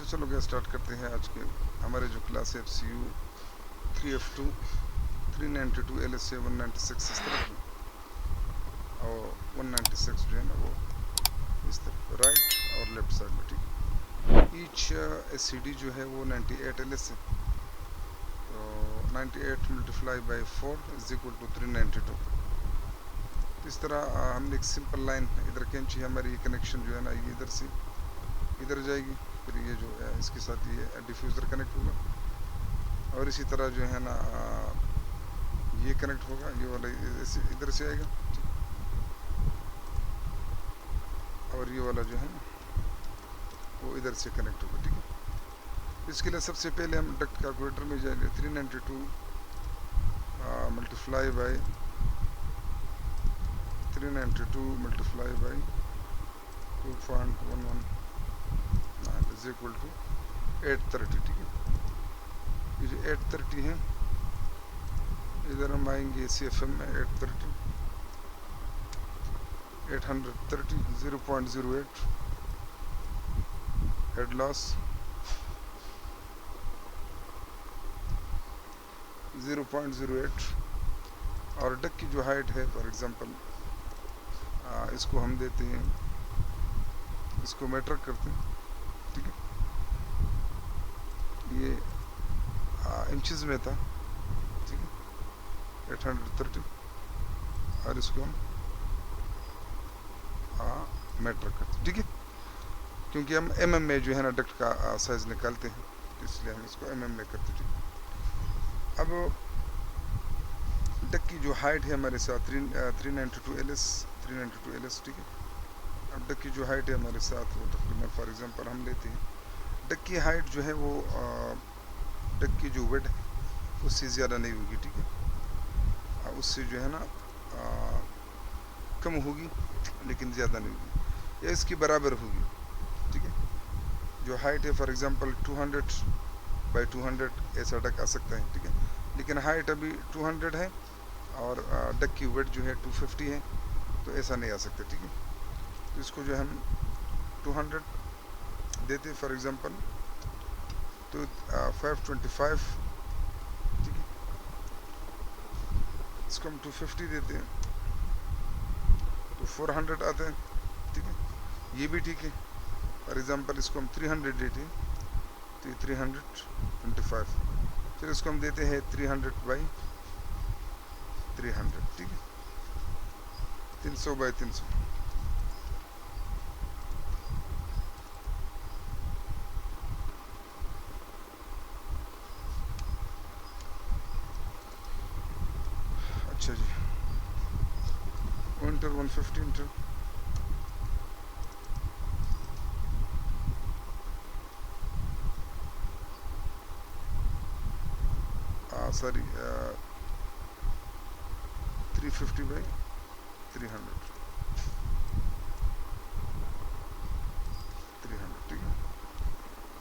تو چلو گیا اسٹارٹ کرتے ہیں آج کے ہمارے جو کلاس ہے FCU 3F2 392 LSA 196 اس طرف اور 196 جو ہے نا وہ اس طرف رائٹ اور لیفٹ سائڈ میں. ٹھیک ایچ SCD جو ہے وہ 98 LS ہے تو 98 multiply by 4 is equal to 392. اس طرح ہم نے ایک سمپل لائن ادھر کھینچی ہماری یہ کنیکشن جو ہے نا یہ ادھر سے ادھر جائے گی, پھر یہ جو ہے اس کے ساتھ یہ ڈیفیوزر کنیکٹ ہوگا اور اسی طرح جو ہے نا یہ کنیکٹ ہوگا, یہ والا ادھر سے آئے گا اور یہ والا جو ہے نا وہ ادھر سے کنیکٹ ہوگا. ٹھیک ہے, اس کے لیے سب سے پہلے ہم ڈکٹ کیلکولیٹر میں جائیں گے. 392 multiply by 2.11 is equal to 830. ٹھیک ہے, یہ جو 830 ہے ادھر ہم آئیں گے CFM میں 830 0.08 ہیڈ لاس 0.08 اور ڈک کی جو ہائٹ ہے فار ایگزامپل اس کو ہم دیتے ہیں, اس کو میٹرک کرتے ہیں. ٹھیک ہے, یہ انچز میں تھا. ٹھیک ہے 830 اور اس کو ہم میٹرک کرتے ہیں. ٹھیک ہے, کیونکہ ہم MM میں جو ہے نا ڈکٹ کا سائز نکالتے ہیں اس لیے ہم اس کو MM میں کرتے ہیں. اب ڈک کی جو ہائٹ ہے ہمارے ساتھ 392 LS. ٹھیک ہے, اب ڈک کی جو ہائٹ ہے ہمارے ساتھ وہ تقریباً فار ایگزامپل ہم لیتے ہیں ڈک کی ہائٹ جو ہے وہ ڈک کی جو ویڈ اس سے زیادہ نہیں ہوگی. ٹھیک ہے, اس سے جو ہے نا کم ہوگی لیکن زیادہ نہیں ہوگی, یا اس کی برابر ہوگی. ٹھیک ہے, جو ہائٹ ہے فار ایگزامپل 200/200 ایسا ڈک آ سکتا ہے. ٹھیک ہے, لیکن ہائٹ ابھی 200 ہے اور ڈک کی ویڈ جو ہے 250 ہے تو ایسا نہیں آ سکتا. ٹھیک ہے, تو اس کو جو ہم 200 دیتے فار ایگزامپل تو 525. ٹھیک ہے, اس کو ہم 250 دیتے ہیں تو 400 آتے ہیں. ٹھیک ہے, یہ بھی ٹھیک ہے. فار ایگزامپل اس کو ہم 300 دیتے ہیں تو یہ 325. پھر اس کو ہم دیتے ہیں 300/300. ٹھیک ہے, 300/300. اچھا جی, 1/150 سوری 350/300. 300. ٹھیک ہے,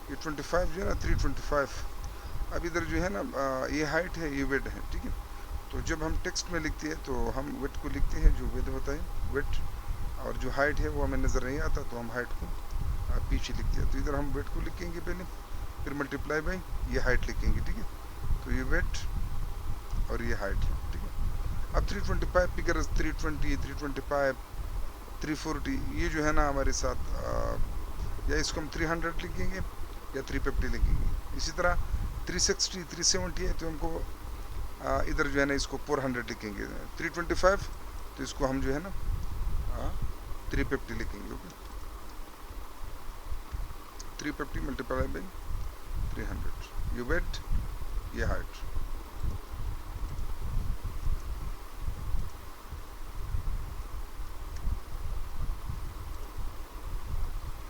یہ 25 جو ہے نا 325. اب ادھر جو ہے نا یہ ہائٹ ہے یہ ویڈ ہے. ٹھیک ہے, تو جب ہم ٹیکسٹ میں لکھتے ہیں تو ہم ویڈ کو لکھتے ہیں جو ویڈ ہوتا ہے ویڈ, اور جو ہائٹ ہے وہ ہمیں نظر نہیں آتا تو ہم ہائٹ کو پیچھے لکھتے ہیں. تو ادھر ہم ویڈ کو لکھیں گے پہلے, پھر ملٹیپلائی بائی یہ ہائٹ لکھیں گے. ٹھیک ہے, تو یہ ویڈ اور یہ ہائٹ ہے. ٹھیک ہے, اب 325 کی غرض 320 325 340 یہ جو ہے نا ہمارے ساتھ یا اس کو ہم 300 لکھیں گے یا 350 لکھیں گے. اسی طرح 360 370 ہے تو ہم کو ادھر جو ہے نا اس کو 400 لکھیں گے. 325 تو اس کو ہم جو ہے نا 350 لکھیں گے. Okay, 350 multiply by 300. یہ ویڈ یہ ہائٹ.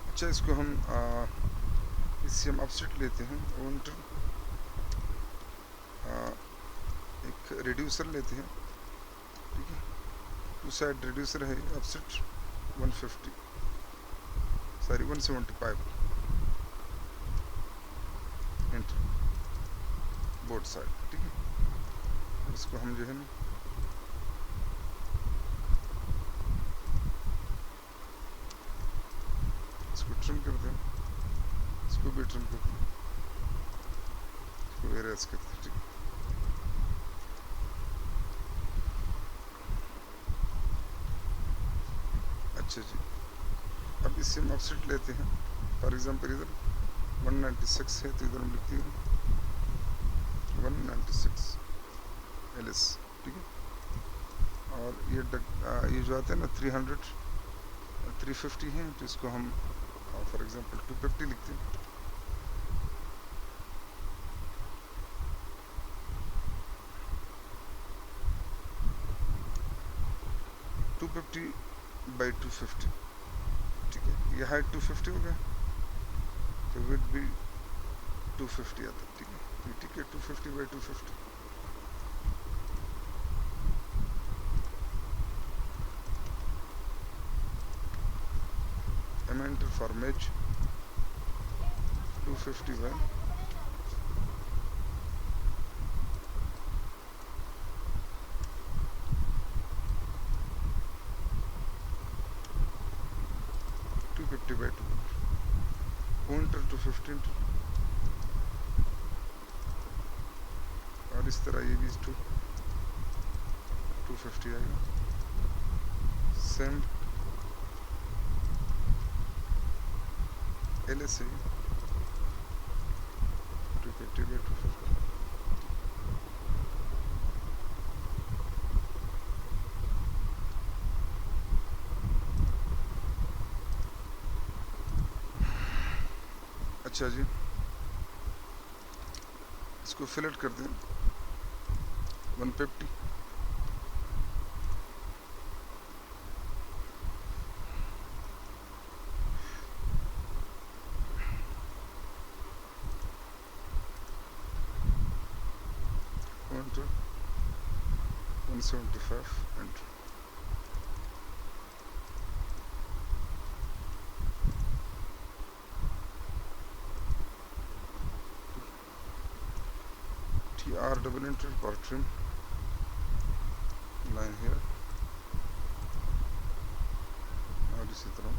اچھا, اس کو ہم اس سے ہم اپسیٹ لیتے ہیں. ایک ریڈیوسر لیتے ہیں. ٹھیک ہے, 2 سائڈ ریڈیوسر ہے upset 150 sorry 175 inter board side. ٹھیک ہے, اس کو ہم جو ہے نا اس کو ٹرم کر دیں, اس کوئی بھی ٹرم کو اریز کرتے ہیں. ٹھیک. اچھا جی, اب اس سے ہم آف سیٹ لیتے ہیں. فار ایگزامپل ادھر 196 ہے تو ادھر ہم لکھتے ہیں 196 LS. ٹھیک ہے. اور یہ جو آتا ہے نا 350 ہیں تو اس کو ہم فار ایگزامپل 250 لکھتے ہیں. 250/250. ٹھیک ہے, یہ ہائٹ 250 ہو گیا تو وڈ بھی 250 آتا ہے. ٹھیک ہے, ٹھیک ہے, 250/250. Enter for match 250 by 250/250. Pointer to 15 اور اس طرح یہ بھی 250 آئے گا. سینڈ LS ہے 250/250. اچھا جی, اس کو فلٹ کر دیں 150. Enter 175 enter. TR double enter for trim line here. اور اسی طرح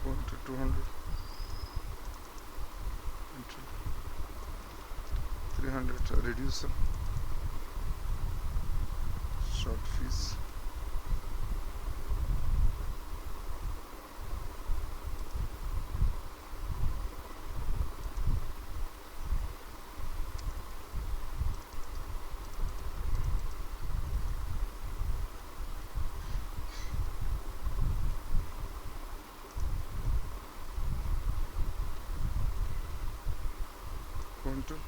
pointer 200 enter 300 reducer short piece. Pointer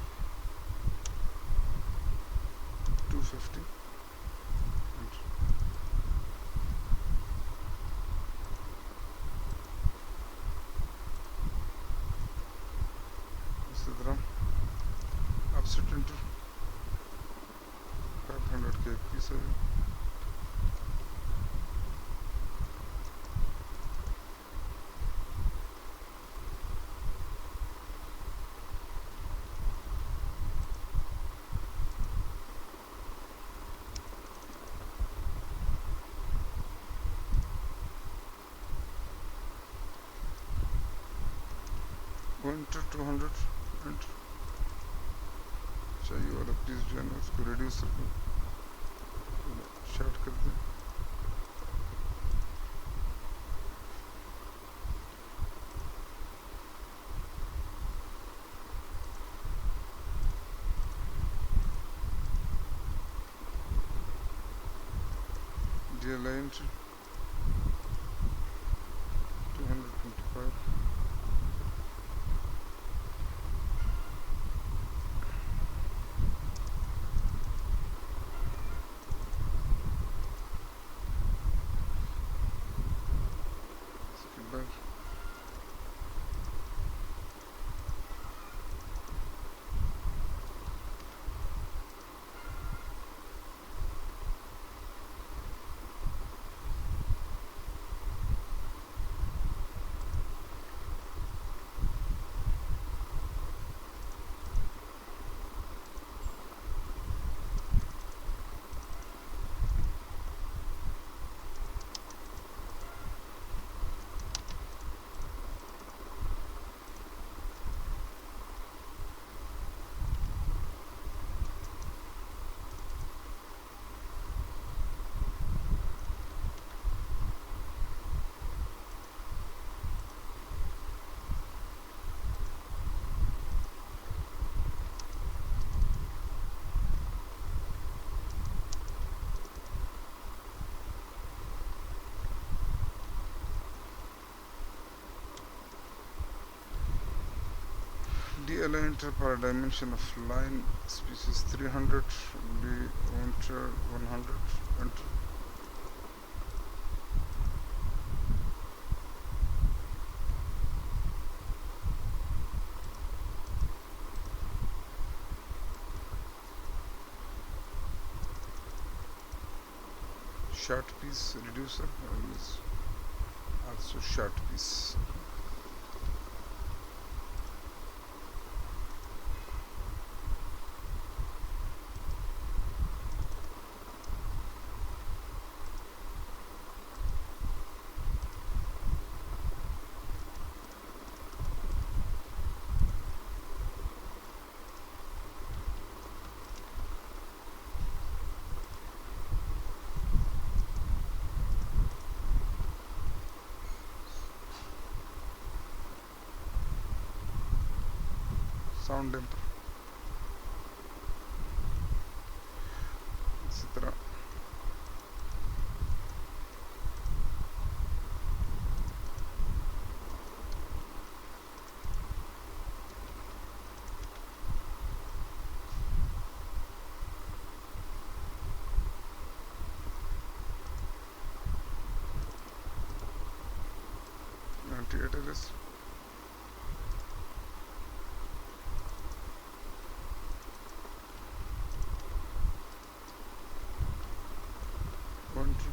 250 enter. اسی طرح offset enter 500 کا ایک پیس ہے. Pointer 200 enter. چاہیے والا پیس جو ہے نا اس کو ریڈیوسر کو شارٹ کر دیں. DLI enter 225. اس کے بعد DLI enter per dimension of line species 300, D enter 100, enter. Short piece reducer, I use also short piece. Sound damper इसी तरह एंटी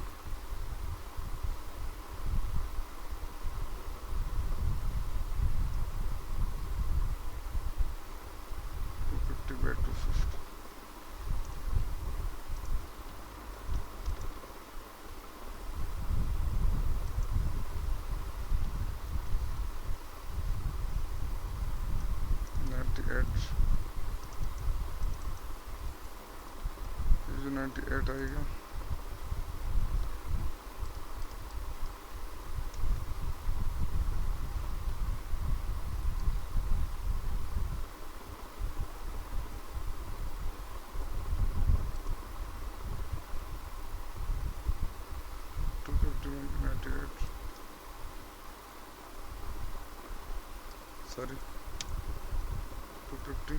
250 by 250. ये जो 98 आएगा sorry 250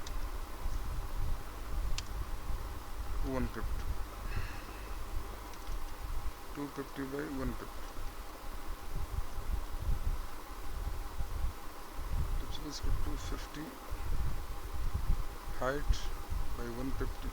150 250 by 150 तो चलिए इसको 250 हाइट by 150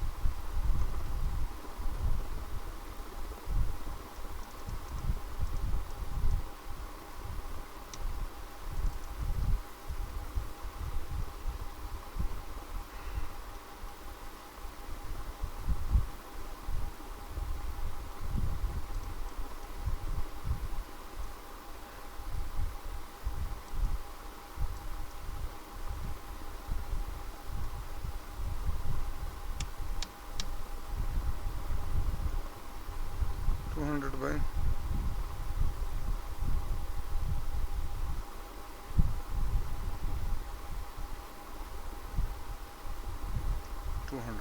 200 by 200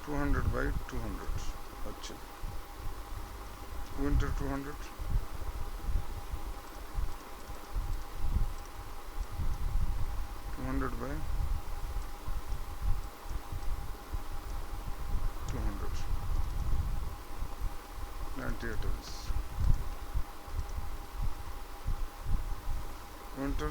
200 by 200 अच्छा winter 200 200 by 200 98 is winter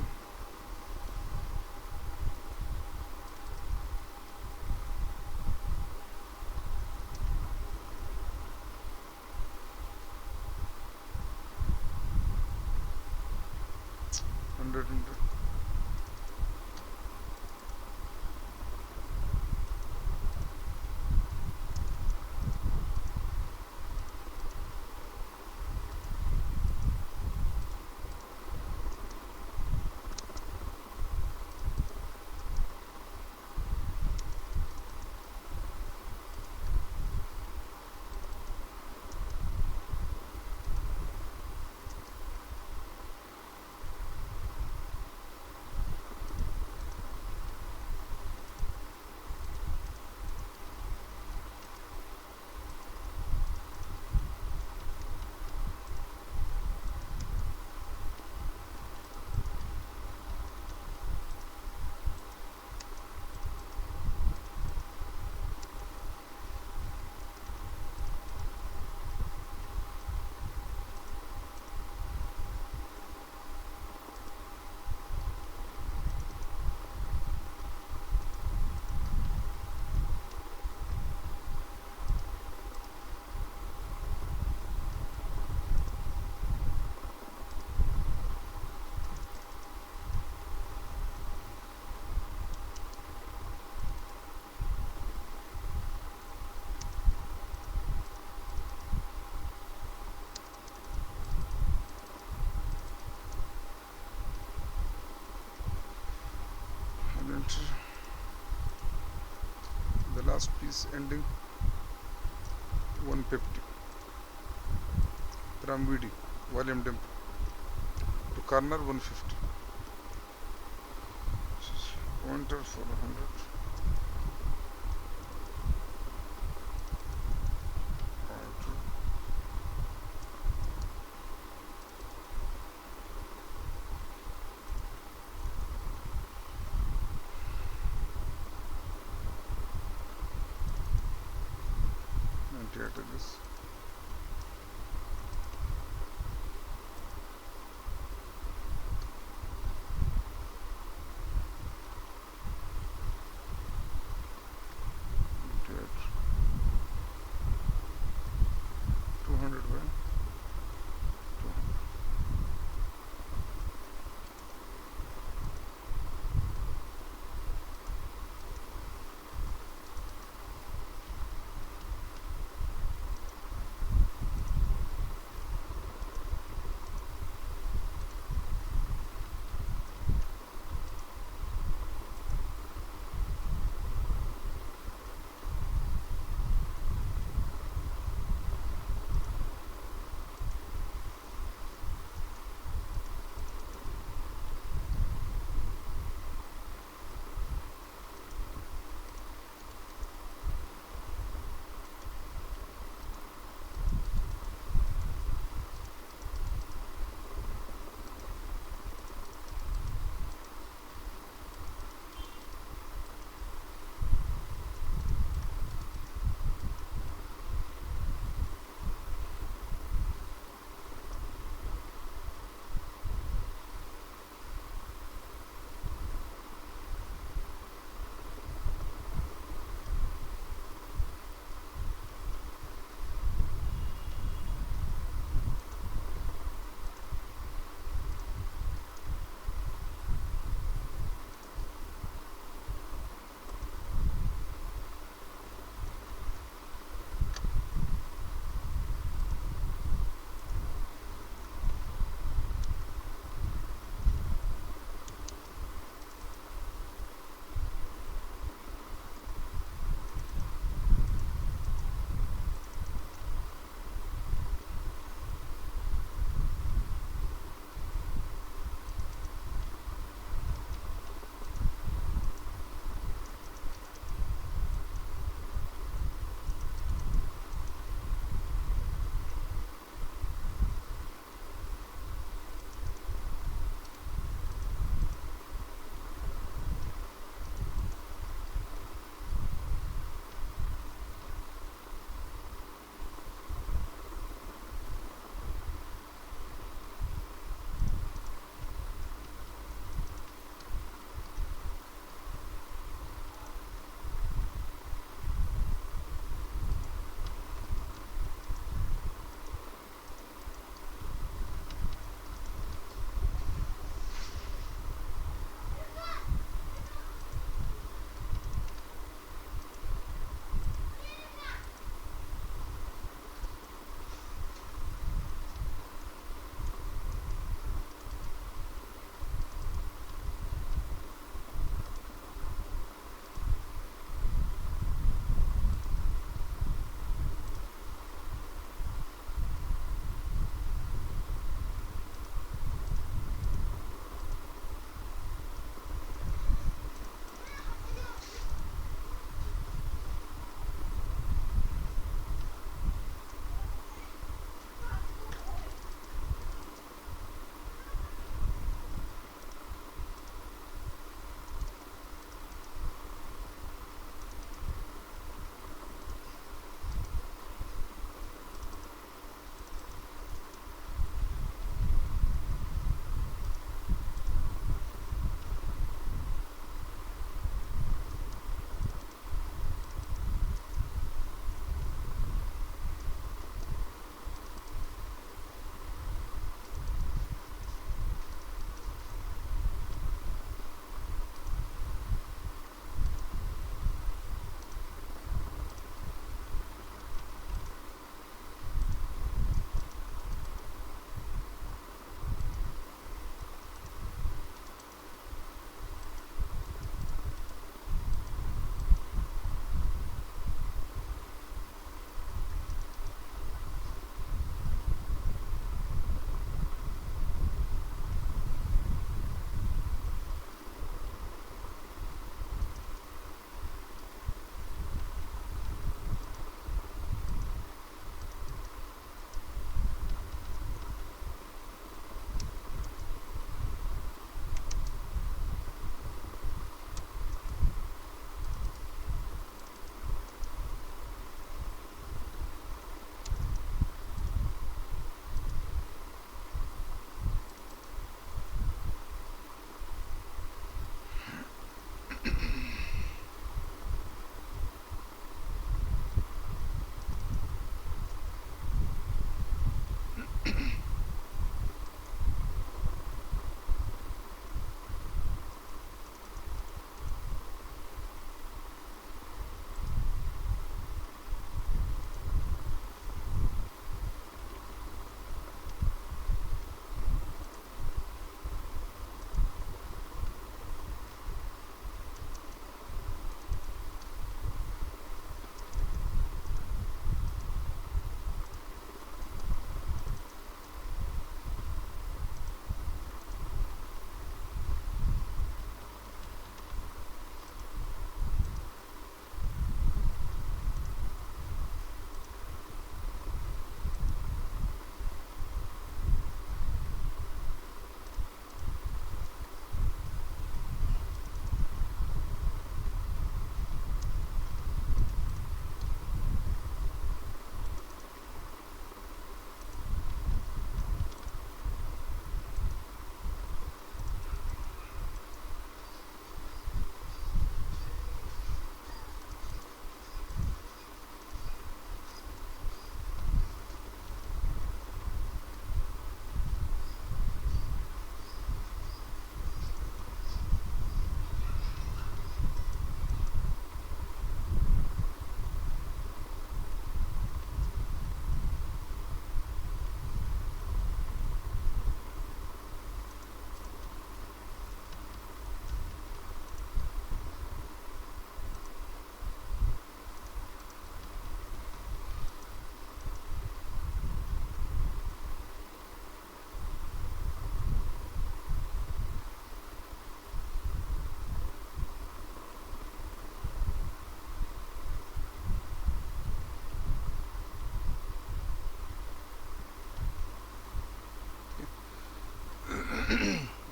100 into enter the last piece ending 150 from VD volume dump to corner 150. Enter for 100. This get 200 by 200.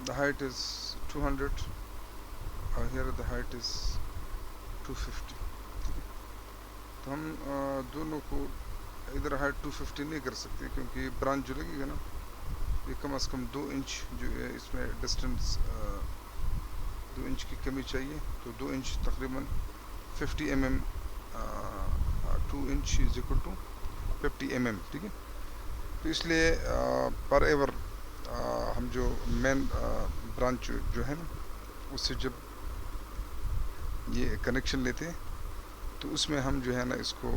the height is 200 اور here the height is 250. تو ہم دونوں کو ادھر height 250 نہیں کر سکتے کیونکہ برانچ جو لگے گا نا یہ کم از کم 2 انچ جو ہے اس میں ڈسٹنس 2 انچ کی کمی چاہیے. تو 2 انچ تقریباً 50 mm 2 inch is equal to 50 mm. ٹھیک ہے. تو اس لیے پر ایور ہم جو مین برانچ جو ہے نا اس سے جب یہ کنیکشن لیتے ہیں تو اس میں ہم جو ہے نا اس کو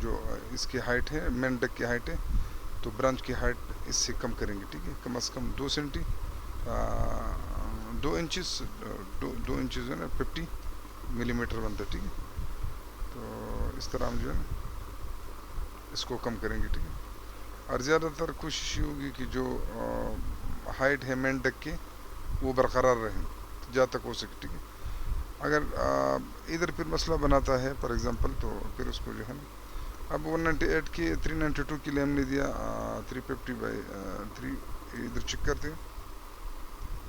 جو اس کی ہائٹ ہے مین ڈک کی ہائٹ ہے تو برانچ کی ہائٹ اس سے کم کریں گے. ٹھیک ہے. کم از کم 2 سینٹی 2 انچز 2 انچز ہے نا 50 ملی میٹر بنتا ہے. ٹھیک ہے. تو اس طرح ہم جو ہے نا اس کو کم کریں گے. ٹھیک ہے. اور زیادہ تر کوشش یہ ہوگی کہ جو ہائٹ ہے مین ڈک کے وہ برقرار رہیں جہاں تک ہو سکے. ٹھیک ہے. اگر ادھر پھر مسئلہ بناتا ہے فار ایگزامپل تو پھر اس کو جو ہے نا اب 198 کی 392 کے لیے ہم نے دیا 350/3 ادھر چیک کرتے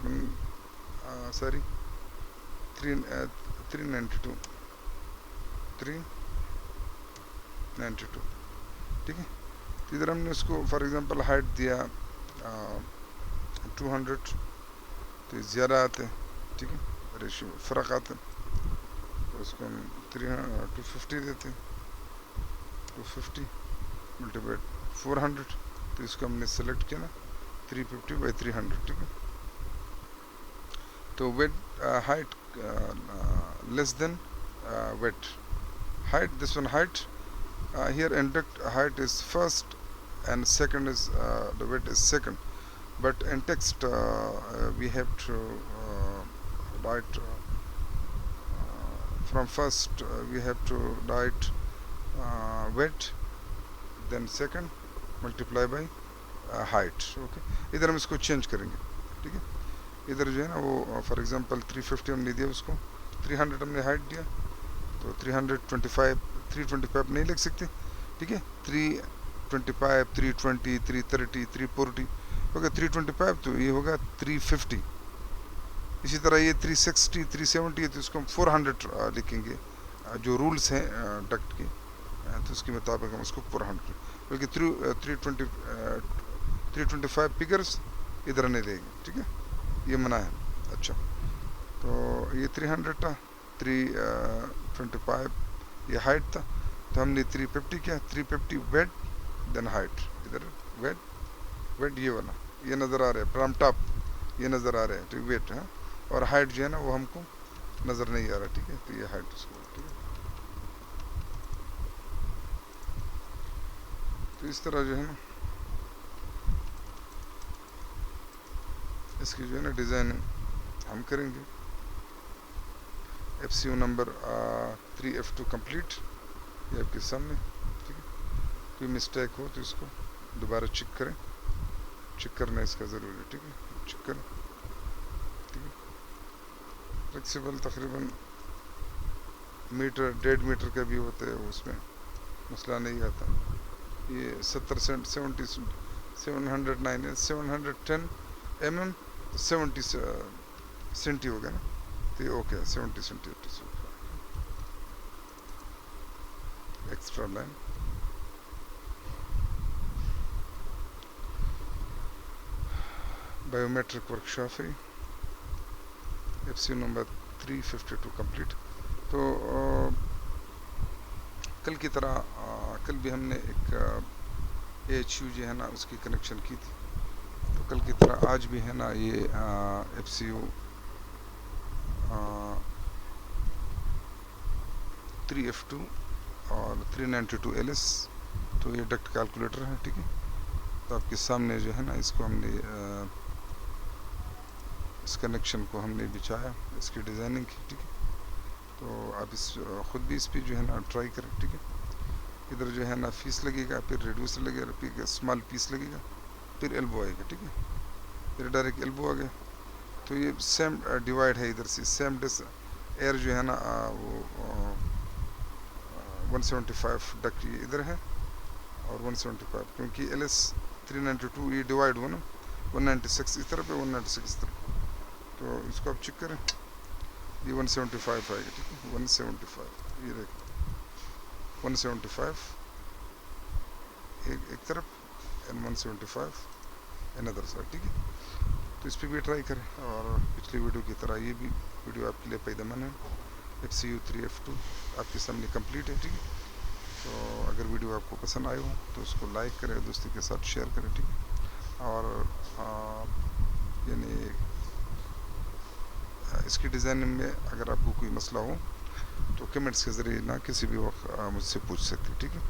ہیں سوری 392 392. ٹھیک ہے. تو ادھر ہم نے اس کو فار ایگزامپل ہائٹ دیا 200 تو زیادہ آتے ہیں. ٹھیک ہے. ریشو فرق آتا ہے تو اس کو ہم 250 دیتے ہیں 250 ملٹیپائڈ 400 تو اس کو ہم نے سلیکٹ کیا نا 350/300. ٹھیک ہے. تو weight height less than weight height this one height here in duct height is first and second is the width is second but in text we have to write from first we have to write width then second multiply by height. okay ادھر ہم اس کو change کریں گے. ٹھیک ہے. ادھر جو ہے نا وہ فار ایگزامپل 350 ہم نے دیا اس کو 300 ہم نے ہائٹ دیا تو 325 نہیں لکھ سکتے. ٹھیک ہے. 325 320 330 340 ہوگا 325 تو یہ ہوگا 350. اسی طرح یہ 360 370 ہے تو اس کو ہم 400 لکھیں گے جو رولز ہیں ڈکٹ کے تو اس کے مطابق ہم اس کو 400 بلکہ 325 فگرز ادھر نہیں لیں گے. ٹھیک ہے. یہ منع ہے. اچھا تو یہ 300 تھا 325 یہ ہائٹ تھا تو ہم نے 350 کیا 350 ویٹ دین ہائٹ ادھر ویٹ یہ والا یہ نظر آ رہا ہے فرام ٹاپ یہ نظر آ رہا ہے تو ویٹ ہے اور ہائٹ جو ہے نا وہ ہم کو نظر نہیں آ رہا. ٹھیک ہے. تو یہ ہائٹ اس کو. ٹھیک ہے. تو اس طرح جو ہے نا اس کی جو ہے نا ڈیزائن ہم کریں گے. ایف سی او نمبر 3F2 کمپلیٹ یہ آپ کے سامنے. ٹھیک ہے. کوئی مسٹیک ہو تو اس کو دوبارہ چیک کریں. چیک کرنا اس کا ضروری ہے. ٹھیک ہے. چیک کریں. ٹھیک ہے. فلیکسیبل تقریباً میٹر 1.5 میٹر کا بھی ہوتا ہے اس میں مسئلہ نہیں آتا. یہ 709 ہے 710 mm 70 سینٹی ہو گیا نا تو یہ okay 70 centi extra line. Biometric work shop ہے ایف سی نمبر 352 کمپلیٹ. تو کل کی طرح کل بھی ہم نے ایک AHU جو ہے نا اس کی کنیکشن کی تھی تو کل کی طرح آج بھی ہے نا یہ ایف سی او 3F2 اور 392 LS تو یہ ڈکٹ کیلکولیٹر ہے. ٹھیک ہے. تو آپ کے سامنے جو ہے نا اس کو ہم نے اس کنیکشن کو ہم نے بچھایا اس کی ڈیزائننگ کی. ٹھیک ہے. تو آپ خود بھی اس پہ جو ہے نا ٹرائی کریں. ٹھیک ہے. ادھر جو ہے نا فیس لگے گا پھر ریڈیوسر لگے گا پھر اسمال پیس لگے گا پھر ایلبو آئے گا. ٹھیک ہے. پھر ڈائریکٹ ایلبو آ گیا تو یہ سیم ڈیوائڈ ہے ادھر سے سیم ایئر جو ہے نا وہ 175 ڈک یہ ادھر ہے اور 175 کیونکہ LS 392 یہ ڈیوائڈ ہوا نا 196 اس طرف ہے, 196 اس طرف. تو اس کو آپ چیک کریں, یہ 175 آئے گا, ٹھیک ہے, 175, یہ دیکھیں 175 ایک طرف اینڈ 175 اندر سائڈ, ٹھیک ہے. تو اس پہ بھی ٹرائی کریں, اور پچھلی ویڈیو کی طرح یہ بھی ویڈیو آپ کے لیے پیدامن ہے. FCU3F2 آپ کے سامنے کمپلیٹ ہے, ٹھیک ہے. تو اگر ویڈیو آپ کو پسند آئے ہو تو اس کو لائک کریں, دوستوں کے ساتھ شیئر کریں, ٹھیک ہے. اور یعنی اس کی ڈیزائننگ میں اگر آپ کو کوئی مسئلہ ہو تو کمنٹس کے ذریعے نہ کسی بھی وقت مجھ سے پوچھ سکتے, ٹھیک ہے.